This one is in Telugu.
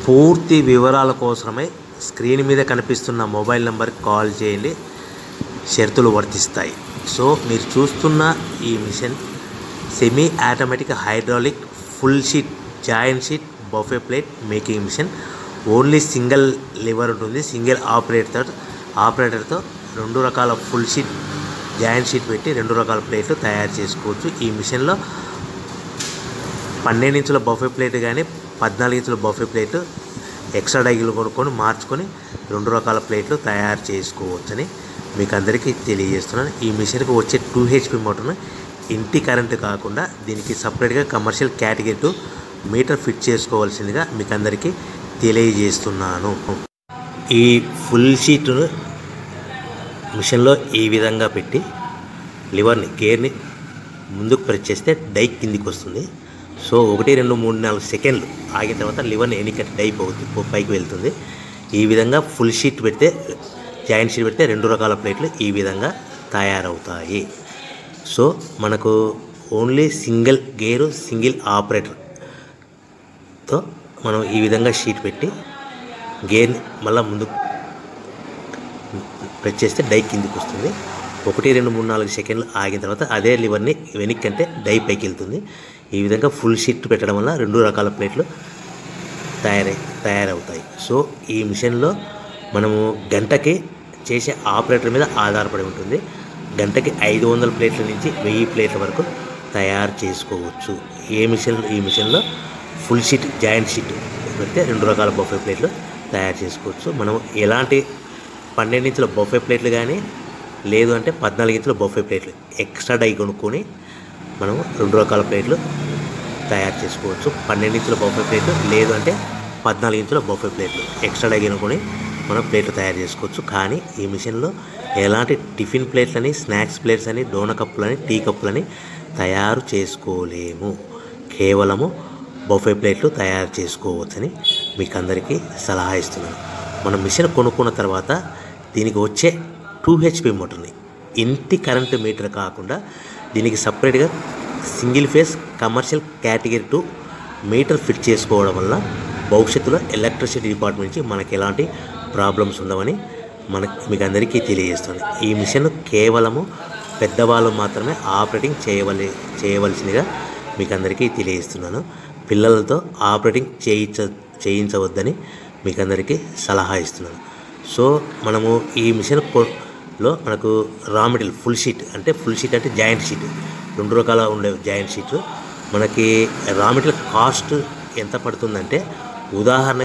పూర్తి వివరాల కోసమై స్క్రీన్ మీద కనిపిస్తున్న మొబైల్ నెంబర్కి కాల్ చేయండి. షరతులు వర్తిస్తాయి. సో మీరు చూస్తున్న ఈ machine semi automatic hydraulic full sheet joint sheet buffet plate making machine. Only single lever ఉంటుంది. సింగిల్ ఆపరేటర్తో 2 రకాల ఫుల్ షీట్ జాయింట్ షీట్ పెట్టి 2 రకాల ప్లేట్లు తయారు చేసుకోవచ్చు. ఈ మిషన్లో 12 ఇంచుల బఫే ప్లేట్ కానీ 14 ఇంచుల బఫే ప్లేట్ ఎక్స్ట్రా డైలు కొనుక్కొని మార్చుకొని 2 రకాల ప్లేట్లు తయారు చేసుకోవచ్చని మీకు అందరికీ తెలియజేస్తున్నాను. ఈ మిషన్కి వచ్చే 2 HP మోటార్ను ఇంటి కరెంటు కాకుండా దీనికి సపరేట్గా కమర్షియల్ కేటగిరీ 2 మీటర్ ఫిట్ చేసుకోవాల్సిందిగా మీకు అందరికీ తెలియజేస్తున్నాను. ఈ ఫుల్ షీట్ను మిషన్లో ఈ విధంగా పెట్టి లివర్ని గేర్ని ముందుకు ప్రెస్ చేస్తే డై కిందికి వస్తుంది. సో 1 2 3 4 సెకండ్లు ఆగిన తర్వాత లివర్ని ఎన్నికట్టి డై పైకి వెళ్తుంది. ఈ విధంగా ఫుల్ షీట్ పెడితే జాయింట్ షీట్ పెడితే 2 రకాల ప్లేట్లు ఈ విధంగా తయారవుతాయి. సో మనకు ఓన్లీ సింగిల్ గేరు సింగిల్ ఆపరేటర్తో మనం ఈ విధంగా షీట్ పెట్టి గేర్ని మళ్ళీ ముందుకు ప్రెస్ చేస్తే డై కిందికి వస్తుంది. 1 2 3 4 సెకండ్లు ఆగిన తర్వాత అదే లివర్ని వెనక్కి అంటే డై పైకి వెళ్తుంది. ఈ విధంగా ఫుల్ షీట్ పెట్టడం వల్ల 2 రకాల ప్లేట్లు తయారవుతాయి. సో ఈ మిషన్లో మనము గంటకి చేసే ఆపరేటర్ మీద ఆధారపడి ఉంటుంది. గంటకి 500 ప్లేట్ల నుంచి 1000 ప్లేట్ల వరకు తయారు చేసుకోవచ్చు. ఈ మిషన్లో ఫుల్ షీట్ జాయింట్ షీట్ పెడితే 2 రకాల బఫే ప్లేట్లు తయారు చేసుకోవచ్చు. మనం ఎలాంటి 12 ఇంచుల బఫే ప్లేట్లు కానీ లేదు అంటే 14 ఇంచుల బఫే ప్లేట్లు ఎక్స్ట్రా డై కొనుక్కొని మనం 2 రకాల ప్లేట్లు తయారు చేసుకోవచ్చు. 12 ఇంచుల బఫే ప్లేట్లు లేదు అంటే 14 ఇంచుల బఫే ప్లేట్లు ఎక్స్ట్రా డై కొనుక్కొని మనం ప్లేట్లు తయారు చేసుకోవచ్చు. కానీ ఈ మిషన్లో ఎలాంటి టిఫిన్ ప్లేట్లని స్నాక్స్ ప్లేట్స్ అని డోన కప్పులని టీ కప్పులని తయారు చేసుకోలేము. కేవలము బఫే ప్లేట్లు తయారు చేసుకోవచ్చని మీకు అందరికీ సలహా ఇస్తున్నాను. మనం మిషన్ కొనుక్కున్న తర్వాత దీనికి వచ్చే 2 HP మోటార్ని ఇంటి కరెంటు మీటర్ కాకుండా దీనికి సపరేట్గా single phase commercial category 2 metre fit చేసుకోవడం వల్ల భవిష్యత్తులో ఎలక్ట్రిసిటీ డిపార్ట్మెంట్ నుంచి మనకి ఎలాంటి ప్రాబ్లమ్స్ ఉండవని మీకు అందరికీ తెలియజేస్తుంది. ఈ మిషన్ కేవలము పెద్దవాళ్ళు మాత్రమే ఆపరేటింగ్ చేయవలసిందిగా మీకు అందరికీ తెలియజేస్తున్నాను. పిల్లలతో ఆపరేటింగ్ చేయించవద్దని మీకు అందరికీ సలహా ఇస్తున్నాను. సో మనము ఈ మిషన్లో మనకు రా మెటీరియల్ ఫుల్ షీట్ అంటే జాయింట్ షీట్ 2 రకాల ఉండే జాయింట్ షీట్ మనకి రా మెటీరియల్ కాస్ట్ ఎంత పడుతుందంటే ఉదాహరణ